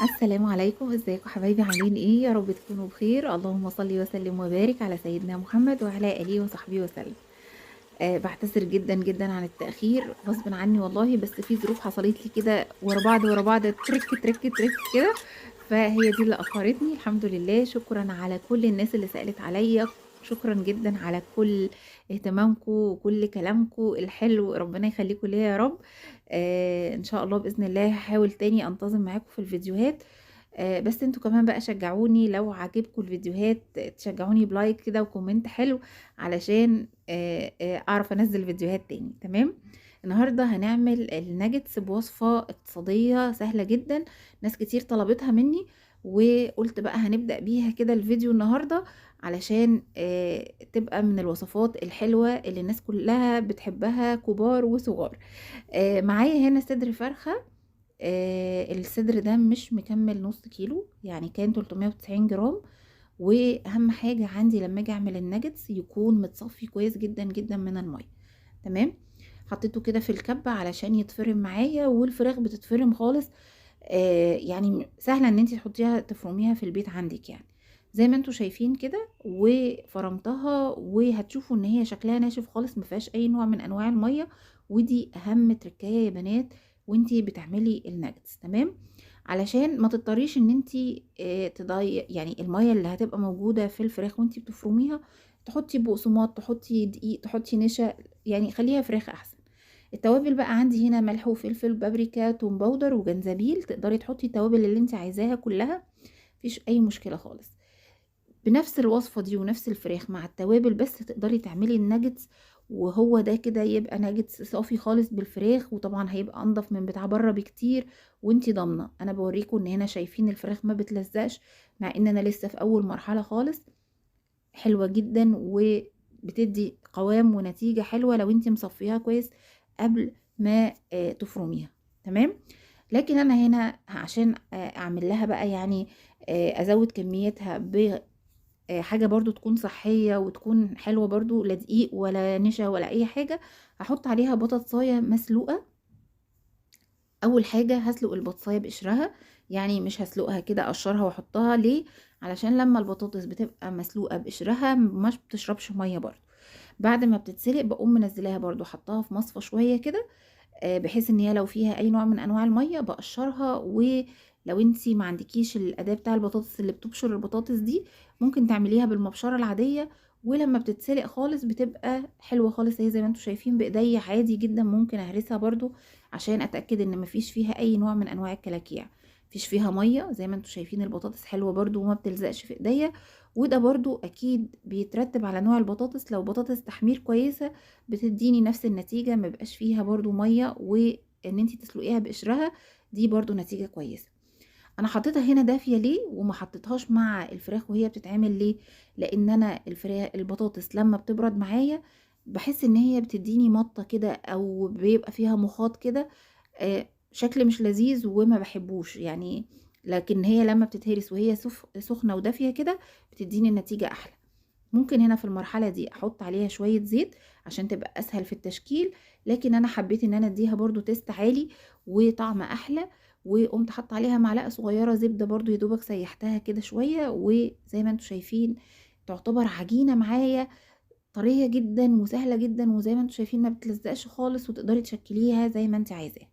السلام عليكم، ازيكم حبايبي؟ عاملين ايه؟ يا رب تكونوا بخير. اللهم صل وسلم وبارك على سيدنا محمد وعلى اله وصحبه وسلم. بعتذر جدا جدا عن التأخير، غصب عني والله، بس في ظروف حصلت لي كده ورا بعض ورا بعض، ترك ترك ترك كده، فهي دي اللي أخرتني. الحمد لله، شكرا على كل الناس اللي سألت عليا، شكرا جدا على كل اهتمامكم وكل كلامكم الحلو، ربنا يخليكم ليا يا رب. ان شاء الله بإذن الله هحاول تاني انتظم معاكم في الفيديوهات. بس انتوا كمان بقى شجعوني، لو عجبكم الفيديوهات تشجعوني بلايك كده وكومنت حلو، علشان اعرف انزل فيديوهات تاني. تمام. النهارده هنعمل الناجتس بوصفة اقتصادية سهلة جدا، ناس كتير طلبتها مني، وقلت بقى هنبدأ بيها كده الفيديو النهارده، علشان تبقى من الوصفات الحلوة اللي الناس كلها بتحبها، كبار وصغار. معايا هنا صدر فرخة. الصدر ده مش مكمل نص كيلو، يعني كان 390 جرام. واهم حاجة عندي لما اجي اعمل الناجتس يكون متصفي كويس جدا جدا من المية. تمام. حطيته كده في الكبة علشان يتفرم معايا، والفراخ بتتفرم خالص. يعني سهلة ان انتي تحطيها تفرميها في البيت عندك، يعني زي ما انتوا شايفين كده، وفرمتها وهتشوفوا ان هي شكلها ناشف خالص، مفيهاش اي نوع من انواع المية. ودي اهم تركاية يا بنات وانتي بتعملي الناجتس. تمام. علشان ما تضطريش ان انتي تضيع يعني المية اللي هتبقى موجودة في الفراخ وانتي بتفرميها، تحطي بقسماط، تحطي دقيق، تحطي نشا، يعني خليها فراخ احسن. التوابل بقى عندي هنا ملح وفلفل، بابريكا، توم باودر، وجنزبيل. تقدري تحطي التوابل اللي انت عايزاها كلها، مفيش اي مشكلة خالص. بنفس الوصفة دي ونفس الفراخ مع التوابل بس تقدري تعملي الناجتس، وهو ده كده يبقى ناجتس صافي خالص بالفراخ، وطبعا هيبقى انضف من بتاع بره بكتير. وانتي ضامنة، انا بوريكم ان هنا شايفين الفراخ ما بتلزقش، مع ان انا لسه في اول مرحلة خالص. حلوة جدا وبتدي قوام ونتيجة حلوة لو انتي مصفيها كويس قبل ما تفرميها. تمام. لكن انا هنا عشان اعمل لها بقى، يعني ازود كميتها بحاجة برضو تكون صحية وتكون حلوة برضو، لا دقيق ولا نشا ولا اي حاجة. هحط عليها بطاطساية مسلوقة. اول حاجه هسلق البطايه بقشرها، يعني مش هسلقها كده اقشرها واحطها ليه، علشان لما البطاطس بتبقى مسلوقه بقشرها مش بتشربش ميه برضو. بعد ما بتتسلق بقوم منزلاها برضو، حطها في مصفى شويه كده، بحيث ان هي لو فيها اي نوع من انواع الميه بقشرها. ولو انتي ما عندكيش الاداه بتاع البطاطس اللي بتبشر البطاطس دي، ممكن تعمليها بالمبشره العاديه. ولما بتتسلق خالص بتبقى حلوه خالص، زي ما انتوا شايفين بايديا عادي جدا، ممكن اهرسها برضو عشان اتاكد ان مفيش فيها اي نوع من انواع الكلاكيع. مفيش فيها ميه، زي ما انتوا شايفين البطاطس حلوه برضو وما بتلزقش في ايديا. وده برضو اكيد بيترتب على نوع البطاطس، لو بطاطس تحمير كويسه بتديني نفس النتيجة، ما بقاش فيها برضو مية، وان انتي تسلقيها بقشرها دي برضو نتيجة كويسة. انا حطيتها هنا دافية ليه وما حطيتهاش مع الفراخ وهي بتتعمل ليه؟ لان انا الفراخ البطاطس لما بتبرد معايا بحس ان هي بتديني مطة كده، او بيبقى فيها مخاط كده، شكل مش لذيذ وما بحبوش يعني. لكن هي لما بتتهرس وهي سخنة ودافية كده بتديني النتيجة احلى. ممكن هنا في المرحلة دي احط عليها شوية زيت عشان تبقى اسهل في التشكيل، لكن انا حبيت ان انا اديها برضو تيست عالي وطعم احلى. وقمت حط عليها معلقة صغيرة زبدة برضو، يدوبك سيحتها كده شوية، وزي ما انتوا شايفين تعتبر عجينة معايا طرية جدا وسهلة جدا، وزي ما انتوا شايفين ما بتلزقش خالص، وتقدري تشكليها زي ما انت عايزاها.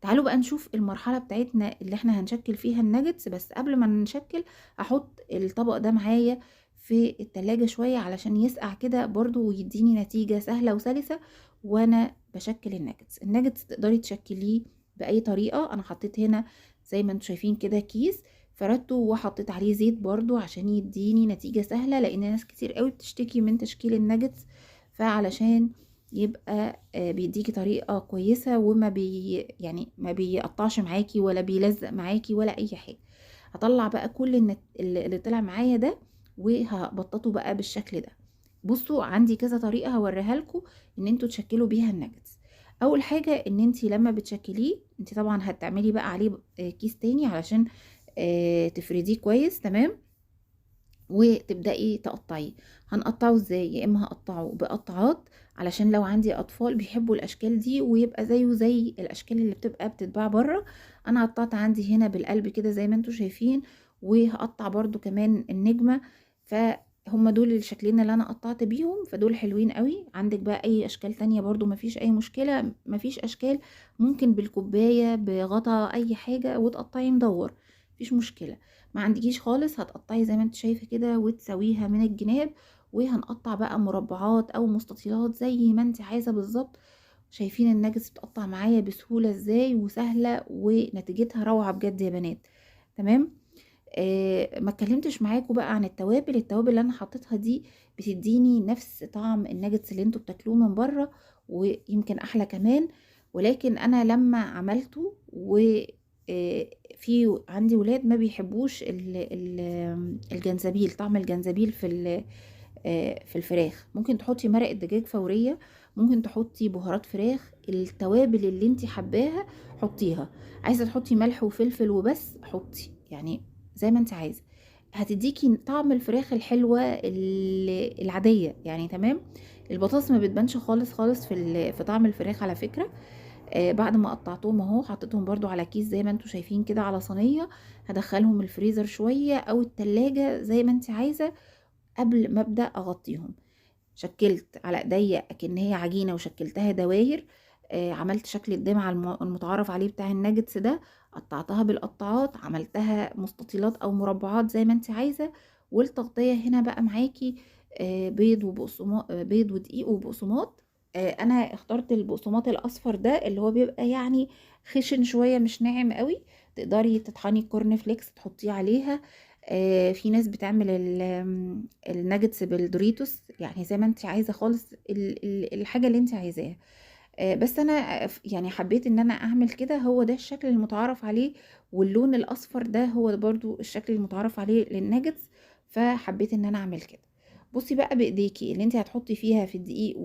تعالوا بقى نشوف المرحلة بتاعتنا اللي احنا هنشكل فيها الناجتس. بس قبل ما نشكل هحط الطبق ده معايا في التلاجة شوية علشان يسقع كده برضو ويديني نتيجة سهلة وسلسة وانا بشكل الناجتس. الناجتس تقدري تشكليه بأي طريقة. انا حطيت هنا زي ما انتوا شايفين كده كيس، فردته وحطيت عليه زيت برضو عشان يديني نتيجة سهلة، لان ناس كتير قوي بتشتكي من تشكيل الناجتس. فعلشان يبقى بيديكي طريقة كويسة وما يعني ما بيقطعش معاكي ولا بيلزق معاكي ولا اي حاجة. هطلع بقى كل اللي طلع معايا ده وهبططه بقى بالشكل ده. بصوا عندي كذا طريقة هوريها لكم ان انتوا تشكلوا بيها الناجتس. اول حاجة ان انتي لما بتشكليه انتي طبعا هتعملي بقى عليه كيس تاني علشان تفرديه كويس. تمام. وتبدأي تقطعيه. هنقطعه ازاي؟ يا اما هقطعه بقطعات علشان لو عندي اطفال بيحبوا الاشكال دي ويبقى زيه زي الاشكال اللي بتبقى بتتباع بره. انا قطعت عندي هنا بالقلب كده زي ما انتم شايفين، وهقطع برضو كمان النجمة. فهم دول الشكلين اللي انا قطعت بيهم، فدول حلوين قوي. عندك بقى اي اشكال تانية برضو مفيش اي مشكلة، مفيش اشكال، ممكن بالكوباية بغطا اي حاجة وتقطعي مدور، مفيش مشكلة. ما عندكيش خالص هتقطعي زي ما انت شايفة كده وتسويها من الجناب. وهنقطع بقى مربعات او مستطيلات زي ما انت عايزة بالظبط. شايفين الناجتس بتقطع معايا بسهولة ازاي وسهلة، ونتيجتها روعة بجد يا بنات. تمام. ما اتكلمتش معاكم بقى عن التوابل. التوابل اللي انا حطيتها دي بتديني نفس طعم الناجتس اللي انتوا بتاكلوه من بره، ويمكن احلى كمان. ولكن انا لما عملته في عندي ولاد ما بيحبوش الجنزبيل، طعم الجنزبيل في الفراخ. ممكن تحطي مرقة دجاج فورية، ممكن تحطي بهارات فراخ، التوابل اللي انت حباها حطيها. عايزة تحطي ملح وفلفل وبس حطي، يعني زي ما انت عايزة. هتديكي طعم الفراخ الحلوة العادية يعني. تمام. البطاطس ما بتبانش خالص خالص في طعم الفراخ على فكرة. بعد ما قطعتهم اهو حطيتهم برضو على كيس زي ما انتوا شايفين كده على صينية. هدخلهم الفريزر شوية او التلاجة زي ما انت عايزة قبل ما ابدأ اغطيهم. شكلت على ايديا اكن هي عجينة وشكلتها دواير. عملت شكل الدمعة المتعارف عليه بتاع الناجتس ده. قطعتها بالقطاعات، عملتها مستطيلات او مربعات زي ما انت عايزة. والتغطية هنا بقى معاكي بيض وبقسماط، بيض ودقيق وبقسماط. انا اخترت البقسماط الاصفر ده اللي هو بيبقى يعني خشن شوية مش ناعم قوي. تقدري تطحني كورن فليكس تحطيه عليها. في ناس بتعمل الناجتس بالدوريتوس، يعني زي ما انت عايزة خالص الحاجة اللي انت عايزاها. بس انا يعني حبيت ان انا اعمل كده، هو ده الشكل المتعارف عليه. واللون الاصفر ده هو ده برضو الشكل المتعارف عليه للناجتس. فحبيت ان انا اعمل كده. بصي بقى بايديكي اللي انت هتحطي فيها في الدقيق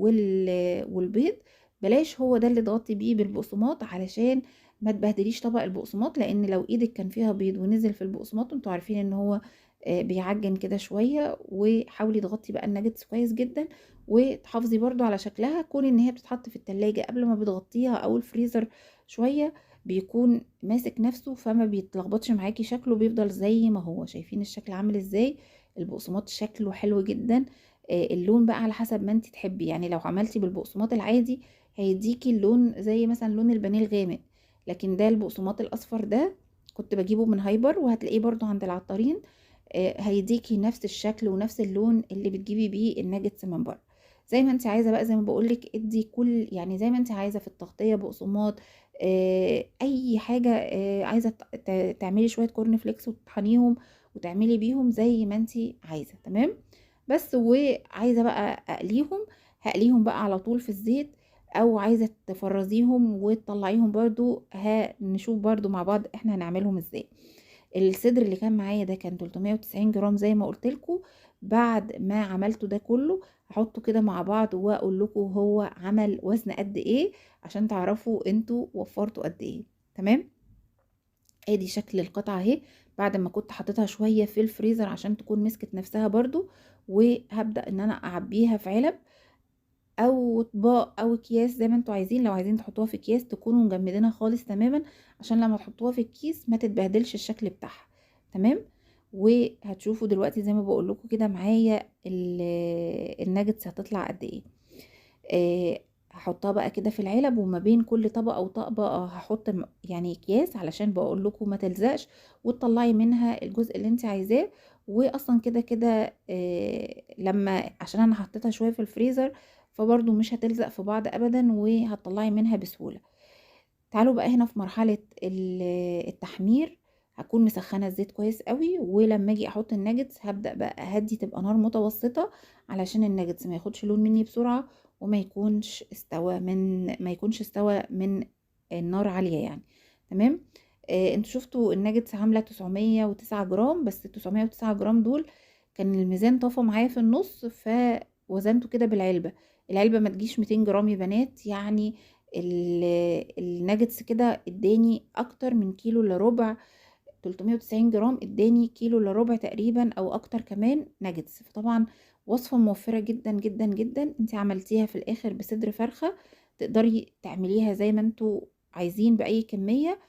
والبيض، بلاش هو ده اللي تغطي بيه بالبقسماط علشان ما تبهدليش طبق البقسماط. لان لو ايدك كان فيها بيض ونزل في البقسماط انتوا عارفين ان هو بيعجن كده شوية. وحاولي تغطي بقى الناجتس كويس جدا، وتحافظي برضو على شكلها. كون ان هي بتتحط في التلاجة قبل ما بتغطيها او الفريزر شوية بيكون ماسك نفسه، فما بيتلخبطش معاكي، شكله بيفضل زي ما هو. شايفين الشكل عامل ازاي؟ البقسماط شكله حلو جدا. اللون بقى على حسب ما انت تحبي، يعني لو عملتي بالبقسماط العادي هيديكي اللون زي مثلا لون البانيه الغامق. لكن ده البقسماط الاصفر ده كنت بجيبه من هايبر، وهتلاقيه برضو عند العطارين. هيديكي نفس الشكل ونفس اللون اللي بتجيبي بيه الناجتس من بره. زي ما انت عايزه بقى، زي ما بقولك ادي كل يعني زي ما انت عايزه في التغطيه بقسماط. اي حاجه عايزه تعملي شويه كورن فليكس وتطحنيهم وتعملي بيهم زي ما انت عايزه. تمام. بس وعايزه بقى اقليهم، هقليهم بقى على طول في الزيت، او عايزه تفرزيهم وتطلعيهم برضو. هنشوف برضو مع بعض احنا هنعملهم ازاي. الصدر اللي كان معايا ده كان 390 جرام زي ما قلت لكم. بعد ما عملته ده كله هحطه كده مع بعض واقول لكم هو عمل وزن قد ايه عشان تعرفوا انتوا وفرتوا قد ايه. تمام. ادي شكل القطعة اهي بعد ما كنت حطيتها شوية في الفريزر عشان تكون مسكت نفسها برضو. وهبدأ ان انا اعبيها في علب او اطباق او اكياس زي ما انتوا عايزين. لو عايزين تحطوها في اكياس تكونوا مجمدينها خالص تماما عشان لما تحطوها في الكيس ما تتبهدلش الشكل بتاعها. تمام. وهتشوفوا دلوقتي زي ما بقول لكم كده معايا الناجتس هتطلع قد ايه. هحطها بقى كده في العلب، وما بين كل طبقة وطبقة هحط يعني اكياس علشان بقول لكم ما تلزقش، وتطلعي منها الجزء اللي انت عايزاه. واصلا كده كده لما عشان انا حطيتها شوية في الفريزر فبرضو مش هتلزق في بعض ابدا وهتطلعي منها بسهولة. تعالوا بقى هنا في مرحلة التحمير. هكون مسخنة الزيت كويس قوي، ولما اجي احط الناجتس هبدأ بقى اهدي تبقى نار متوسطة علشان الناجتس ما ياخدش لون مني بسرعة، وما يكونش استوى من النار عالية يعني. تمام. انتوا شفتوا الناجتس عاملة 909 جرام، بس 909 جرام دول كان الميزان طافى معايا في النص فوزنته كده بالعلبة. العلبة ما تجيش 200 جرام يا بنات يعني. الناجتس كده اداني اكتر من كيلو الا ربع. 390 جرام اداني كيلو الا ربع تقريبا او اكتر كمان ناجتس. فطبعا وصفة موفرة جدا جدا جدا. انت عملتيها في الاخر بصدر فرخة، تقدري تعمليها زي ما انتوا عايزين بأي كمية.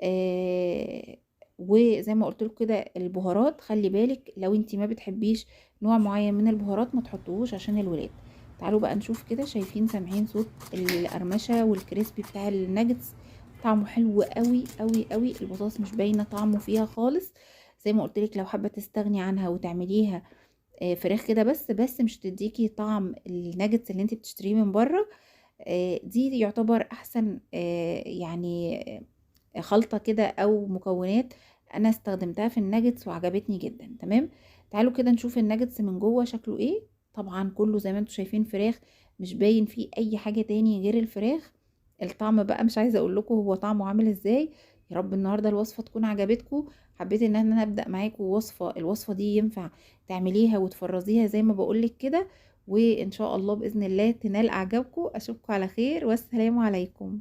آه وزي ما قلت لكم كده، البهارات خلي بالك لو انت ما بتحبيش نوع معين من البهارات ما تحطوهوش عشان الولاد. تعالوا بقى نشوف كده، شايفين سامعين صوت القرمشة والكريسبي بتاع الناجتس؟ طعمه حلو قوي قوي قوي. البطاطس مش باينه طعمه فيها خالص. زي ما قلت لك لو حابه تستغني عنها وتعمليها فراخ كده بس مش تديكي طعم الناجتس اللي انت بتشتريه من بره. دي يعتبر احسن يعني خلطة كده او مكونات انا استخدمتها في الناجتس وعجبتني جدا. تمام. تعالوا كده نشوف الناجتس من جوه شكله ايه. طبعا كله زي ما انتم شايفين فراخ، مش باين فيه اي حاجة تاني غير الفراخ. الطعم بقى مش عايزة اقول لكم هو طعمه عامل ازاي. يا رب النهاردة الوصفة تكون عجبتكم. حبيت ان انا ابدأ معاكم الوصفة دي ينفع تعمليها وتفرزيها زي ما بقولك كده، وان شاء الله بإذن الله تنال اعجابكم. اشوفكم على خير والسلام عليكم.